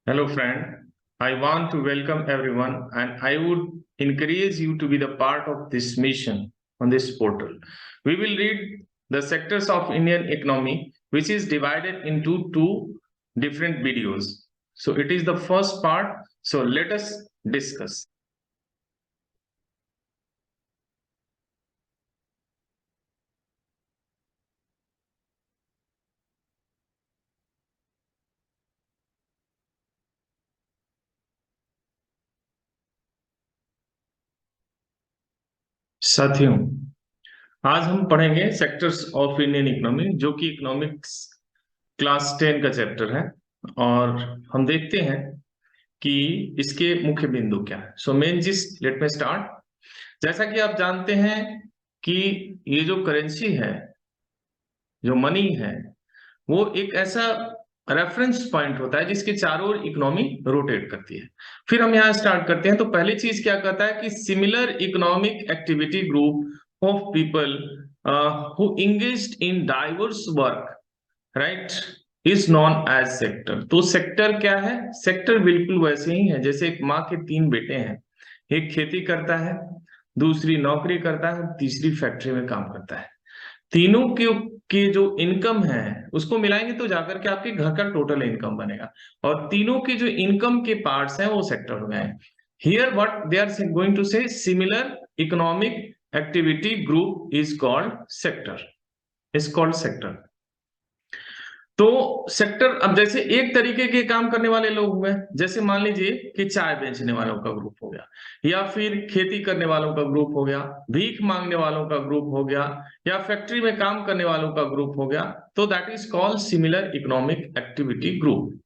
Hello, friend. I want to welcome everyone, and I would encourage you to be the part of this mission on this portal. We will read the sectors of Indian economy, which is divided into two different videos. So it is the first part. So let us discuss. साथियों, आज हम पढ़ेंगे sectors of Indian economy, जो कि economics class 10 का chapter है। और हम देखते हैं कि इसके मुख्य बिंदु क्या है। So main gist, let me start. जैसा कि आप जानते हैं कि ये जो करेंसी है, जो मनी है, वो एक ऐसा रेफरेंस पॉइंट होता है जिसके चारों ओर इकोनॉमी रोटेट करती है। फिर हम यहाँ स्टार्ट करते हैं। तो पहली चीज क्या कहता है कि similar economic activity group of people who engaged in diverse work, right, is known as sector. तो सेक्टर क्या है? सेक्टर बिल्कुल वैसे ही है जैसे एक माँ के 3 बेटे हैं। एक खेती करता है, दूसरी नौकरी करता है, तीसरी फैक्ट्री में काम करता है। तीनों के जो इनकम है उसको मिलाएंगे तो जाकर के आपके घर का टोटल इनकम बनेगा। और तीनों के जो इनकम के पार्ट्स हैं वो सेक्टर हो गए। Here what they are going to say, similar economic activity group is called sector, is called sector. तो सेक्टर, अब जैसे एक तरीके के काम करने वाले लोग हुए, जैसे मान लीजिए कि चाय बेचने वालों का ग्रुप हो गया, या फिर खेती करने वालों का ग्रुप हो गया, भीख मांगने वालों का ग्रुप हो गया, या फैक्ट्री में काम करने वालों का ग्रुप हो गया। तो that is called similar economic activity group.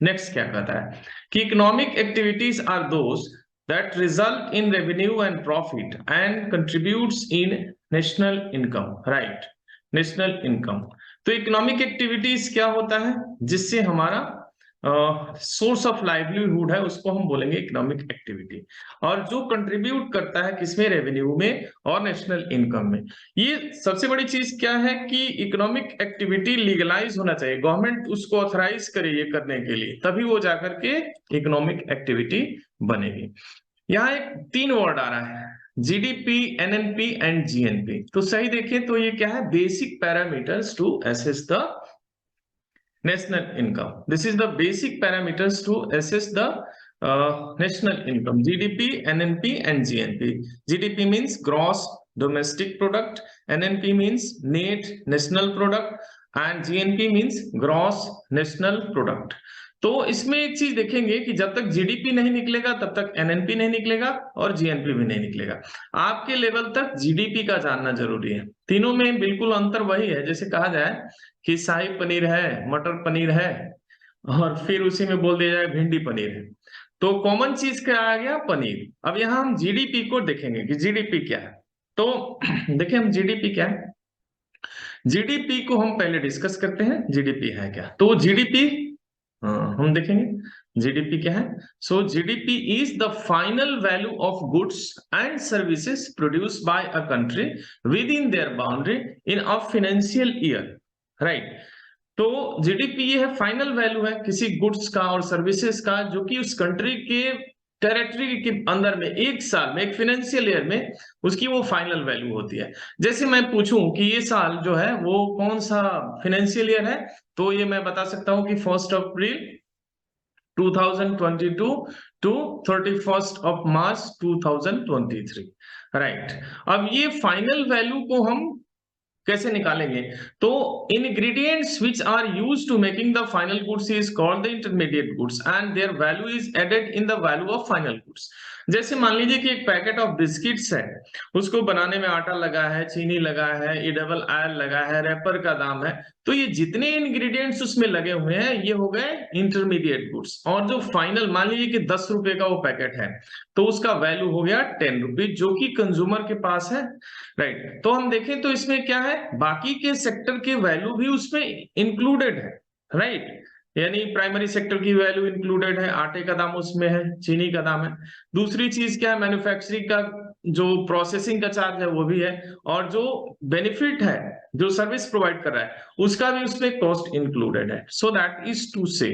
Next क्या कहता है कि economic activities are those that result in revenue and profit and contributes in national income, right, national income. तो इकोनॉमिक एक्टिविटीज क्या होता है? जिससे हमारा सोर्स ऑफ लाइवलीहुड है, उसको हम बोलेंगे इकोनॉमिक एक्टिविटी। और जो कंट्रीब्यूट करता है किसमें? रेवेन्यू में और नेशनल इनकम में। ये सबसे बड़ी चीज क्या है कि इकोनॉमिक एक्टिविटी लीगलाइज होना चाहिए, गवर्नमेंट उसको ऑथराइज करे ये करने के लिए, तभी वो जाकर के इकोनॉमिक एक्टिविटी बनेगी। यहाँ एक 3 वर्ड आ रहा है, जीडीपी, एनएनपी एंड जीएनपी। तो सही देखें तो ये क्या है? Basic parameters to assess the national income. This is the basic parameters to assess the national income: GDP, NNP and GNP. GDP means gross domestic product, NNP means net national product and GNP means gross national product. तो इसमें एक चीज देखेंगे कि जब तक GDP नहीं निकलेगा तब तक एनएनपी नहीं निकलेगा और जीएनपी भी नहीं निकलेगा। आपके लेवल तक जीडीपी का जानना जरूरी है। तीनों में बिल्कुल अंतर वही है, जैसे कहा जाए कि शाही पनीर है, मटर पनीर है, और फिर उसी में बोल दिया जाए भिंडी पनीर है। तो कॉमन चीज क्या आ गया? पनीर। अब यहाँ हम जीडीपी को देखेंगे कि जीडीपी क्या है। तो देखिए हम जीडीपी क्या है, जीडीपी को हम पहले डिस्कस करते हैं। जीडीपी है क्या? तो जीडीपी हम देखेंगे जीडीपी क्या है। So GDP is the final value of goods and services produced by a country within their boundary in a financial year, right. तो जीडीपी ये है, फाइनल वैल्यू है किसी गुड्स का और सर्विसेज का जो कि उस कंट्री के टेरिटरी के अंदर में एक साल में, एक फाइनेंशियल ईयर में उसकी वो फाइनल वैल्यू होती है। जैसे मैं पूछूं कि ये साल जो है वो कौन सा फाइनेंशियल ईयर है, तो ये मैं बता सकता हूं कि 1 अप्रैल 2022 टू 31 मार्च 2023, राइट। अब ये फाइनल वैल्यू को हम कैसे निकालेंगे? तो ingredients which are used to making the final goods is called the intermediate goods and their value is added in the value of final goods. जैसे मान लीजिए कि एक पैकेट ऑफ बिस्किट्स है, उसको बनाने में आटा लगा है, चीनी लगा है, एडिबल ऑयल लगा है, रैपर का दाम है। तो ये जितने इंग्रेडिएंट्स उसमें लगे हुए हैं ये हो गए इंटरमीडिएट गुड्स। और जो फाइनल, मान लीजिए कि 10 रुपए का वो पैकेट है, तो उसका वैल्यू हो गया 10 रुपीज, जो कि कंज्यूमर के पास है, राइट। तो हम देखें तो इसमें क्या है, बाकी के सेक्टर के वैल्यू भी उसमें इंक्लूडेड है, राइट। यानी प्राइमरी सेक्टर की वैल्यू इंक्लूडेड है, आटे का दाम उसमें है, चीनी का दाम है। दूसरी चीज क्या है, मैन्युफैक्चरिंग का जो प्रोसेसिंग का चार्ज है वो भी है, और जो बेनिफिट है, जो सर्विस प्रोवाइड कर रहा है, उसका भी उसमें कॉस्ट इंक्लूडेड है। सो दैट इज टू से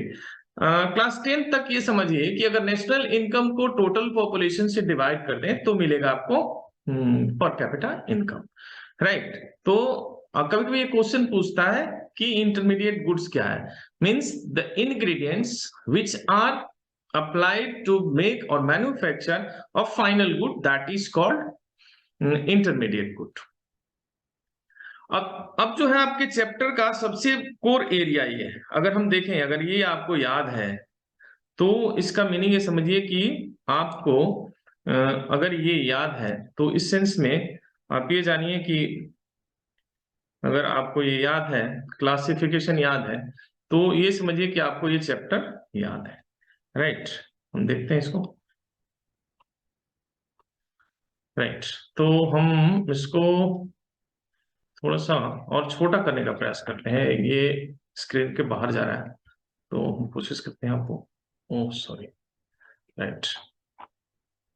क्लास 10 तक ये समझिए कि अगर नेशनल इनकम को टोटल पॉपुलेशन से डिवाइड कर दें तो मिलेगा आपको पर कैपिटा इनकम, राइट। तो कभी कभी ये क्वेश्चन पूछता है कि इंटरमीडिएट गुड्स क्या है, means the ingredients which are applied to make or manufacture a final good, that is called intermediate good. अब जो है आपके चैप्टर का सबसे कोर एरिया ये है। अगर हम देखें, अगर ये आपको याद है तो इसका मीनिंग ये समझिए कि आपको अगर ये याद है तो इस सेंस में आप ये जानिए कि अगर आपको ये याद है, क्लासिफिकेशन याद है, तो ये समझिए कि आपको ये चैप्टर याद है, राइट। हम देखते हैं इसको, राइट। तो हम इसको थोड़ा सा और छोटा करने का प्रयास करते हैं, ये स्क्रीन के बाहर जा रहा है, तो हम कोशिश करते हैं आपको, ओह सॉरी, राइट,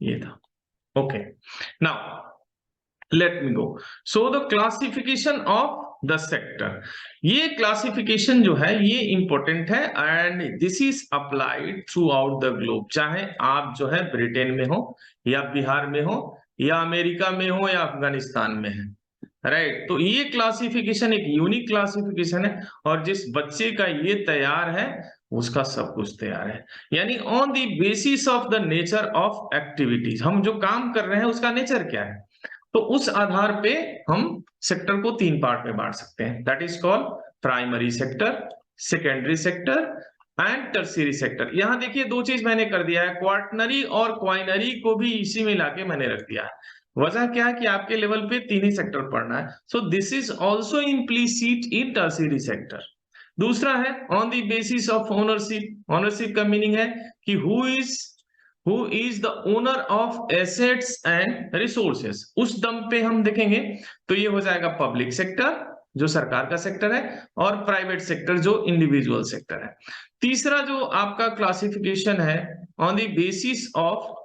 ये था, okay. Now let me go. So the classification of the sector, ये क्लासिफिकेशन जो है ये इंपॉर्टेंट है and this is applied through out the globe, चाहे आप जो है ब्रिटेन में हो या बिहार में हो या अमेरिका में हो या अफगानिस्तान में है, राइट। तो ये क्लासिफिकेशन एक यूनिक क्लासिफिकेशन है और जिस बच्चे का ये तैयार है उसका सब कुछ तैयार है। यानी on the basis of the nature of activities, हम जो काम कर रहे हैं उसका नेचर क्या है, तो उस आधार पे हम सेक्टर को 3 पार्ट में बांट सकते हैं, that is called primary sector, secondary sector and tertiary sector. यहां देखिए 2 चीज मैंने कर दिया है, क्वार्टनरी और क्वाइनरी को भी इसी में लाके मैंने रख दिया है। वजह क्या है कि आपके लेवल पे 3 ही सेक्टर पढ़ना है, so this is also implicit in tertiary sector. दूसरा है on the basis of ownership. Ownership का मीनिंग है कि who is the owner of assets and resources, उस दम पे हम देखेंगे तो ये हो जाएगा पब्लिक सेक्टर जो सरकार का सेक्टर है और प्राइवेट सेक्टर जो इंडिविजुअल सेक्टर है। तीसरा जो आपका क्लासिफिकेशन है on the basis of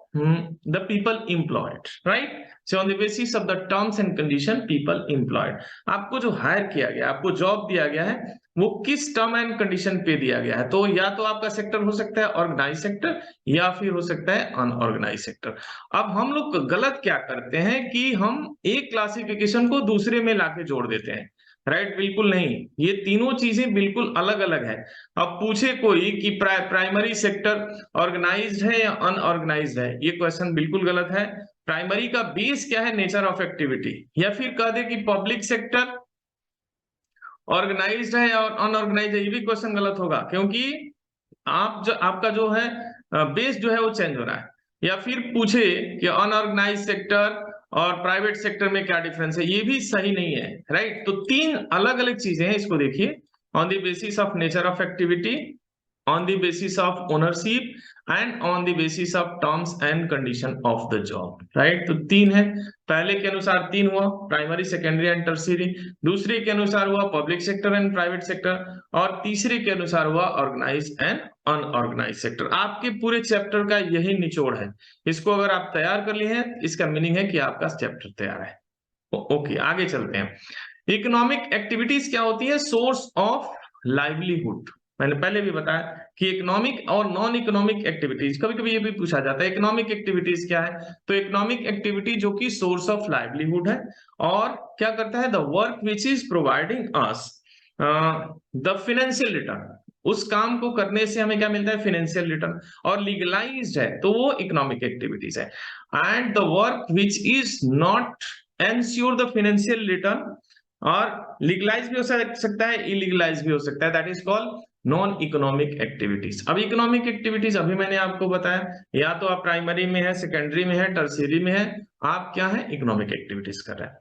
the people employed, right? So on the basis of the terms and condition people employed, आपको जो हायर किया गया, आपको जॉब दिया गया है, वो किस टर्म एंड कंडीशन पे दिया गया है। तो या तो आपका सेक्टर हो सकता है ऑर्गेनाइज सेक्टर या फिर हो सकता है अनऑर्गेनाइज सेक्टर। अब हम लोग गलत क्या करते हैं कि हम एक क्लासिफिकेशन को दूसरे में लाके जोड़ देते हैं, राइट। बिल्कुल नहीं, ये तीनों चीजें बिल्कुल अलग अलग है। अब पूछे कोई कि प्राइमरी सेक्टर ऑर्गेनाइज्ड है या अनऑर्गेनाइज्ड है, ये क्वेश्चन बिल्कुल गलत है। प्राइमरी का बेस क्या है, नेचर ऑफ एक्टिविटी, या फिर कह दे कि पब्लिक सेक्टर ऑर्गेनाइज्ड है और अनऑर्गेनाइज्ड है, ये भी क्वेश्चन गलत होगा, क्योंकि आपका जो है बेस जो है वो चेंज हो रहा है। या फिर पूछे कि अनऑर्गेनाइज्ड सेक्टर और प्राइवेट सेक्टर में क्या डिफरेंस है, ये भी सही नहीं है, राइट। तो 3 अलग अलग चीजें हैं, इसको देखिए, on the basis of nature of activity, on the basis of ownership and on the basis of terms and condition of the job, right। तो 3 है, पहले के अनुसार 3 हुआ, प्राइमरी सेकेंडरी एंड टर्शियरी, दूसरे के अनुसार हुआ public sector and private sector, और तीसरे के अनुसार हुआ ऑर्गेनाइज एंड अनऑर्गेनाइज सेक्टर। आपके पूरे चैप्टर का यही निचोड़ है, इसको अगर आप तैयार कर लिए हैं इसका मीनिंग है कि आपका चैप्टर तैयार है। ओके, आगे चलते हैं। इकोनॉमिक एक्टिविटीज क्या होती है, सोर्स ऑफ लाइवलीहुड। मैंने पहले भी बताया कि इकोनॉमिक और नॉन इकोनॉमिक एक्टिविटीज, कभी कभी ये भी पूछा जाता है इकोनॉमिक एक्टिविटीज क्या है, तो इकोनॉमिक एक्टिविटी जो कि सोर्स ऑफ लाइवलीहुड है और क्या करता है, the work which is providing us the financial return, उस काम को करने से हमें क्या मिलता है, फाइनेंशियल रिटर्न, और लीगलाइज्ड है तो वो इकोनॉमिक एक्टिविटीज है। And the work which is not ensure the financial return, और लीगलाइज भी हो सकता है, इलीगलाइज भी हो सकता है, that is called non economic activities. अब इकोनॉमिक एक्टिविटीज अभी मैंने आपको बताया, या तो आप प्राइमरी में है, सेकेंडरी में है, टर्शियरी में है, आप क्या है, इकोनॉमिक एक्टिविटीज कर रहे हैं।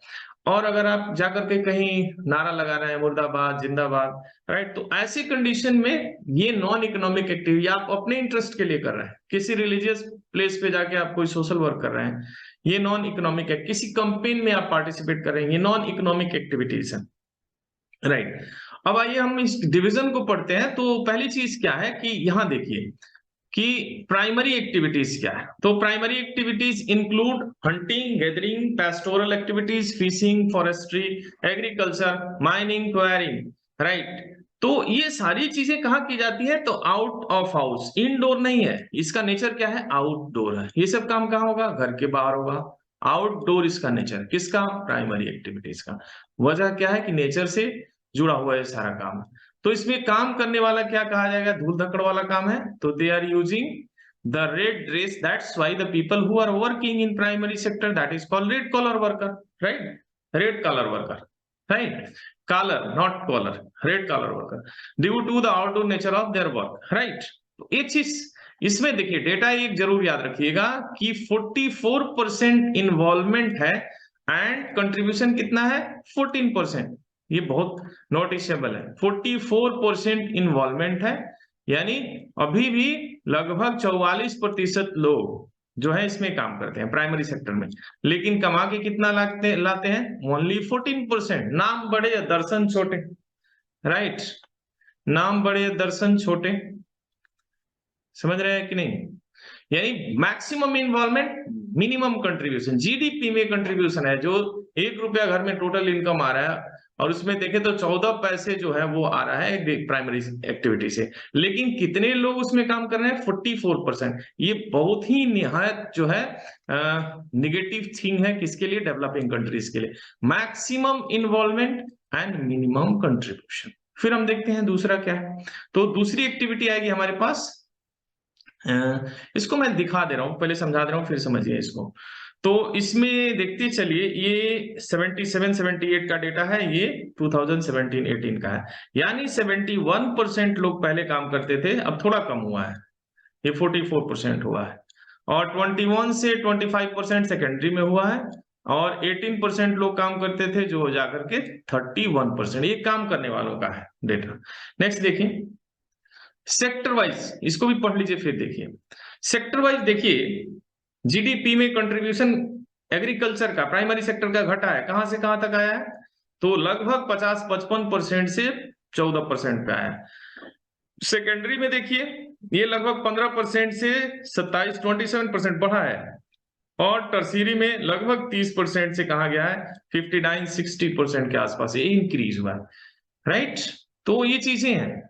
और अगर आप जाकर के कहीं नारा लगा रहे हैं मुर्दाबाद जिंदाबाद, राइट, तो ऐसी कंडीशन में ये नॉन इकोनॉमिक एक्टिविटी आप अपने इंटरेस्ट के लिए कर रहे हैं, किसी रिलीजियस प्लेस पे जाके आप कोई सोशल वर्क कर रहे हैं, ये नॉन इकोनॉमिक है। किसी कंपेन में आप पार्टिसिपेट कर रहे हैं, ये नॉन इकोनॉमिक एक्टिविटीज है, राइट। अब आइए हम इस डिवीजन को पढ़ते हैं। तो पहली चीज क्या है कि यहां देखिए कि प्राइमरी एक्टिविटीज क्या है। तो primary activities include hunting, gathering, pastoral activities, fishing, forestry, agriculture, mining, enquiring, right. तो ये सारी चीजें कहाँ की जाती है? तो आउट ऑफ हाउस, इनडोर नहीं है, इसका नेचर क्या है? आउटडोर है। ये सब काम कहाँ होगा? घर के बाहर होगा। आउटडोर इसका नेचर, किसका? प्राइमरी एक्टिविटीज का। वजह क्या है कि नेचर से जुड़ा हुआ है सारा काम। तो इसमें काम करने वाला क्या कहा जाएगा? धूल धक्कड़ वाला काम है, तो they are using the red dress, that's why the people who are working in primary sector, that is called red collar worker, right? Red collar worker, right? Collar not collar, red collar worker, due to the outdoor nature of their work, right? तो एक चीज इसमें देखिए, data एक जरूर याद रखिएगा कि 44% इन्वॉल्वमेंट है एंड कंट्रीब्यूशन कितना है? 14%। ये बहुत नोटिसेबल है, 44% इन्वॉल्वमेंट है, यानी अभी भी लगभग 44% लोग जो है इसमें काम करते हैं प्राइमरी सेक्टर में, लेकिन कमा के कितना लाते हैं? ओनली 14%। नाम बड़े या दर्शन छोटे, राइट? नाम बड़े या दर्शन छोटे, समझ रहे हैं कि नहीं? यानी maximum involvement, minimum contribution. GDP में कंट्रीब्यूशन है, जो 1 रुपया घर में टोटल इनकम आ रहा है और उसमें देखें तो 14 पैसे जो है वो आ रहा है प्राइमरी एक्टिविटी से, लेकिन कितने लोग उसमें काम कर रहे हैं? 44%। ये बहुत ही निहायत जो है निगेटिव थिंग है, किसके लिए? डेवलपिंग कंट्रीज के लिए। Maximum involvement and minimum contribution. फिर हम देखते हैं दूसरा क्या है। तो दूसरी एक्टिविटी आएगी हमारे पास, इसको मैं दिखा दे रहा हूं, पहले समझा दे रहा हूं, फिर समझिए इसको। तो इसमें देखते चलिए, ये 77-78 का डेटा है, ये 2017-18 का है, यानी 71% लोग पहले काम करते थे, अब थोड़ा कम हुआ है, ये 44% हुआ है। और 21 से 25% सेकेंडरी में हुआ है, और 18% लोग काम करते थे, जो जाकर के 31%, ये काम करने वालों का है डेटा। नेक्स्ट देखिए, सेक्टर वाइज, इसको भी पढ़ लीजिए, फिर देखिए सेक्टर वाइज। देखिए जीडीपी में कंट्रीब्यूशन एग्रीकल्चर का, प्राइमरी सेक्टर का घटा है, कहां से कहां तक आया है? तो लगभग 50-55% से 14% पे आया है। सेकेंडरी में देखिए, ये लगभग 15% से 27% बढ़ा है, और टर्सीरी में लगभग 30% से कहा गया है 59-60% के आसपास ये इंक्रीज हुआ है, राइट? तो ये चीजें हैं।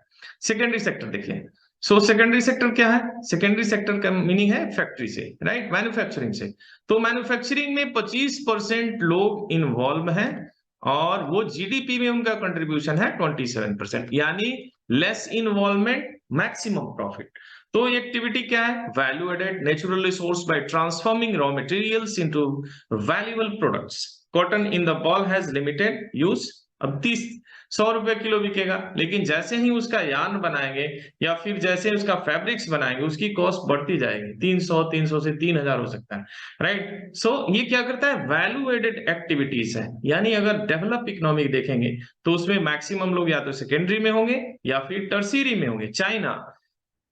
सेकेंडरी सेक्टर देखिए, सो सेकेंडरी सेक्टर क्या है? सेकेंडरी सेक्टर का मीनिंग है फैक्ट्री से, राइट? मैन्युफैक्चरिंग से। तो मैन्युफैक्चरिंग में 25% लोग इन्वॉल्व हैं, और वो जीडीपी में उनका कंट्रीब्यूशन है 27%, यानी लेस इन्वॉल्वमेंट, मैक्सिमम प्रॉफिट। तो ये एक्टिविटी क्या है? Value added natural resource by transforming raw materials into valuable products. Cotton in the boll has limited use. अब 100 रुपए किलो बिकेगा, लेकिन जैसे ही उसका यार्न बनाएंगे या फिर जैसे उसका फैब्रिक्स बनाएंगे, उसकी कॉस्ट बढ़ती जाएगी, 300 से 3000 हो सकता है, राइट? सो ये क्या करता है? वैल्यू एडेड एक्टिविटीज है, यानी अगर डेवलप इकोनॉमी देखेंगे तो उसमें मैक्सिमम लोग या तो सेकेंडरी में होंगे या फिर टर्सीरी में होंगे। चाइना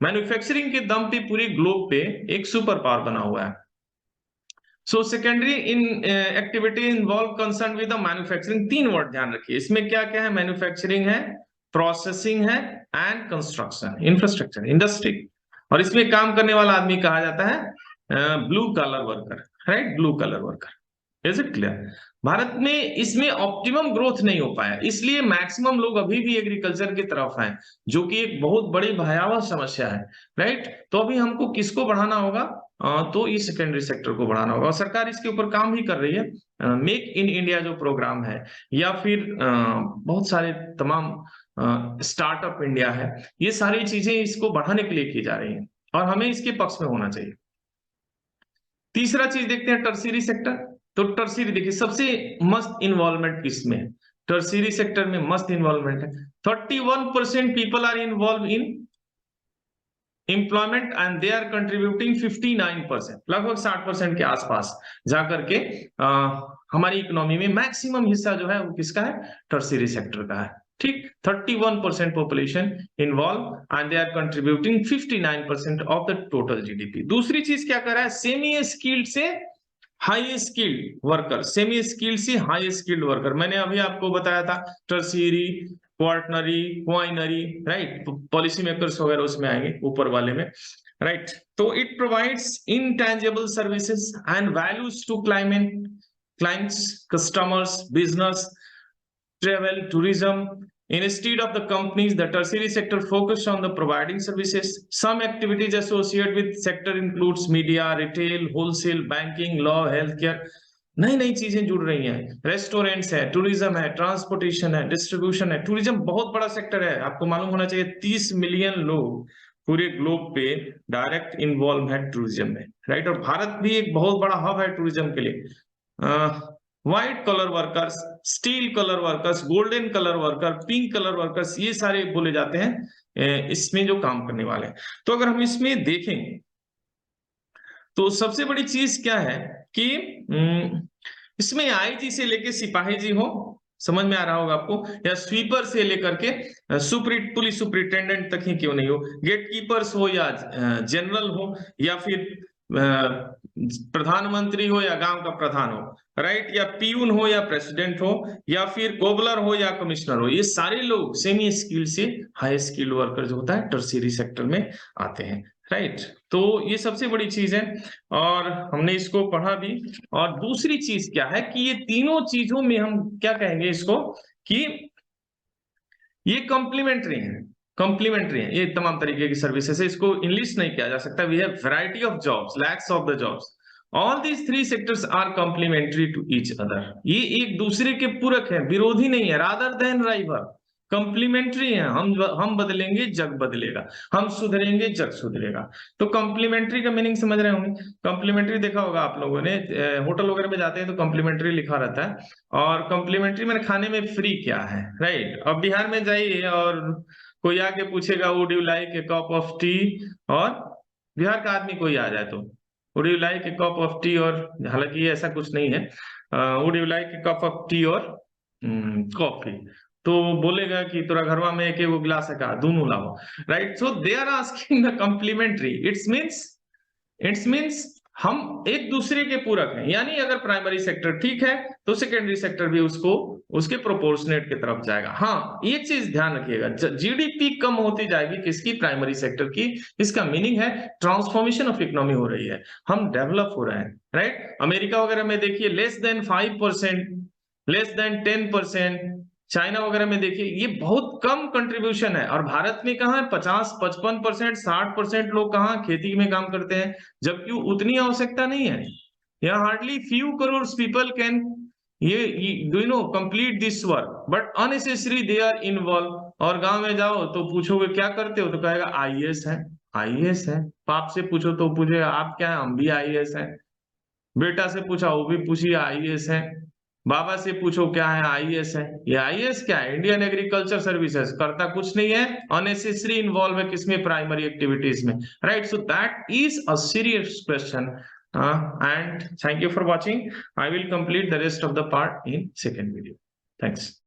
मैन्युफैक्चरिंग के दम पे पूरी ग्लोब पे एक सुपर पावर बना हुआ है। So secondary in activity involve concern with the manufacturing. 3 word ध्यान रखिए, इसमें क्या क्या है? मैन्युफैक्चरिंग है, प्रोसेसिंग है, एंड कंस्ट्रक्शन, इंफ्रास्ट्रक्चर, इंडस्ट्री। और इसमें काम करने वाला आदमी कहा जाता है blue collar worker, right? Blue collar worker. Is it clear? Bharat में इसमें ऑप्टिमम ग्रोथ नहीं हो पाया, इसलिए मैक्सिमम लोग अभी भी एग्रीकल्चर की तरफ हैं, जो कि एक बहुत बड़ी भयावह समस्या है, राइट? तो अभी हमको किसको बढ़ाना होगा? तो इस सेकेंडरी सेक्टर को बढ़ाना होगा, और सरकार इसके ऊपर काम भी कर रही है। मेक इन इंडिया जो प्रोग्राम है, या फिर बहुत सारे तमाम स्टार्टअप इंडिया है, ये सारी चीजें इसको बढ़ाने के लिए की जा रही हैं, और हमें इसके पक्ष में होना चाहिए। तीसरा चीज देखते हैं, टर्सीरी सेक्टर। तो टर्सीरी देखिए, सबसे मस्त इन्वॉल्वमेंट किसमें है? टर्सीरी सेक्टर में मस्त इन्वॉल्वमेंट है। 31% people are involve in employment and they are contributing 59%, लगभग 60% के आसपास जाकर के हमारी इकोनॉमी में मैक्सिमम हिस्सा जो है वो किसका है? टर्सीरी सेक्टर का है, ठीक? 31% population involve and they are contributing 59% of the total GDP. दूसरी चीज क्या कर रहा है? सेमी स्किल्ड से high skilled worker, semi skilled से हाई स्किल्ड वर्कर। मैंने अभी आपको बताया था tertiary, quaternary, quinary, right? Policy makers वगैरह उसमें आएंगे ऊपर वाले में, राइट? तो it provides intangible services and values to clients, customers, business, travel, tourism, Instead of the companies, the tertiary sector focused on the providing services. Some activities associated with sector includes media, retail, wholesale, banking, law, healthcare. नई नई चीजें जुड़ रही हैं, restaurants है, tourism है, transportation है, distribution है। टूरिज्म बहुत बड़ा सेक्टर है, आपको मालूम होना चाहिए 30 मिलियन लोग पूरे ग्लोब पे डायरेक्ट इन्वॉल्व है टूरिज्म में, राइट। और भारत भी एक बहुत बड़ा हब है टूरिज्म के लिए। White colour workers, steel colour workers, golden collar worker, pink colour workers, ये सारे बोले जाते हैं इसमें जो काम करने वाले हैं। तो अगर हम इसमें देखें तो सबसे बड़ी चीज क्या है कि इसमें आईजी से लेके सिपाही जी हो, समझ में आ रहा होगा आपको, या स्वीपर से लेकर के पुलिस सुपरिटेंडेंट तक ही क्यों नहीं हो, गेट कीपर्स हो या जनरल हो, या फिर प्रधानमंत्री हो या गांव का प्रधान हो, राइट, या पीयून हो या प्रेसिडेंट हो, या फिर कोबलर हो या कमिश्नर हो, ये सारे लोग सेमी स्किल से हाई स्किल्ड वर्कर जो होता है टर्शियरी सेक्टर में आते हैं, राइट। तो ये सबसे बड़ी चीज है और हमने इसको पढ़ा भी। और दूसरी चीज क्या है कि ये तीनों चीजों में हम क्या कहेंगे इसको कि ये कॉम्प्लीमेंट्री है ये तमाम तरीके की सर्विसेज है, इसको इंग्लिश नहीं किया जा सकता। We have variety of jobs, lakhs of the jobs, all these three sectors are complementary to each other. ये एक दूसरे के पूरक है, विरोधी नहीं है, रादर देन राइवल, कॉम्प्लीमेंट्री है। हम बदलेंगे जग बदलेगा, हम सुधरेंगे जग सुधरेगा। तो कॉम्प्लीमेंट्री का मीनिंग समझ रहे होंगे। कॉम्प्लीमेंट्री देखा होगा आप लोगों ने, होटल वगैरह में जाते हैं तो कॉम्प्लीमेंट्री लिखा रहता है, और कॉम्प्लीमेंट्री मैंने खाने में फ्री क्या है, राइट। अब बिहार में जाइए और कोई आके पूछेगा would you like a cup of T, और बिहार का आदमी कोई आ जाए तो would you like a cup of T, और हालांकि ऐसा कुछ नहीं है, would you like a cup of T और कॉफी, तो बोलेगा कि तोरा घरवा में एक एगो गिलास है का, दोनों लाओ, right. So they are asking the complementary, it's means हम एक दूसरे के पूरक हैं। यानी अगर प्राइमरी सेक्टर ठीक है तो सेकेंडरी सेक्टर भी उसको उसके प्रोपोर्शनेट की तरफ जाएगा। हाँ, ये चीज ध्यान रखिएगा, जीडीपी कम होती जाएगी किसकी, प्राइमरी सेक्टर की। इसका मीनिंग है ट्रांसफॉर्मेशन ऑफ इकोनॉमी हो रही है, हम डेवलप हो रहे हैं, राइट। अमेरिका वगैरह में देखिए less than 5%, less than 10%, China वगैरह में देखिए ये बहुत कम कंट्रीब्यूशन है। और भारत में कहा 50-55%, 60% लोग कहाँ खेती में काम करते हैं, जबकि उतनी आवश्यकता नहीं है। यहाँ hardly few crore people can ये do you know complete this work, but unnecessary they are involve. और गांव में जाओ तो पूछोगे क्या करते हो तो कहेगा आईएएस है, आईएएस है। बाप से पूछो तो पूछेगा आप क्या है, हम भी आईएएस है। बेटा से पूछा वो भी पूछिए आईएएस है। बाबा से पूछो क्या है, आईएएस है। ये आईएएस क्या है, इंडियन एग्रीकल्चर सर्विसेज, करता कुछ नहीं है, अननेसेसरी इन्वॉल्व है किसमें, प्राइमरी एक्टिविटीज में, right. So that is a serious question and thank you for watching. I will complete the rest of the part in second video. Thanks.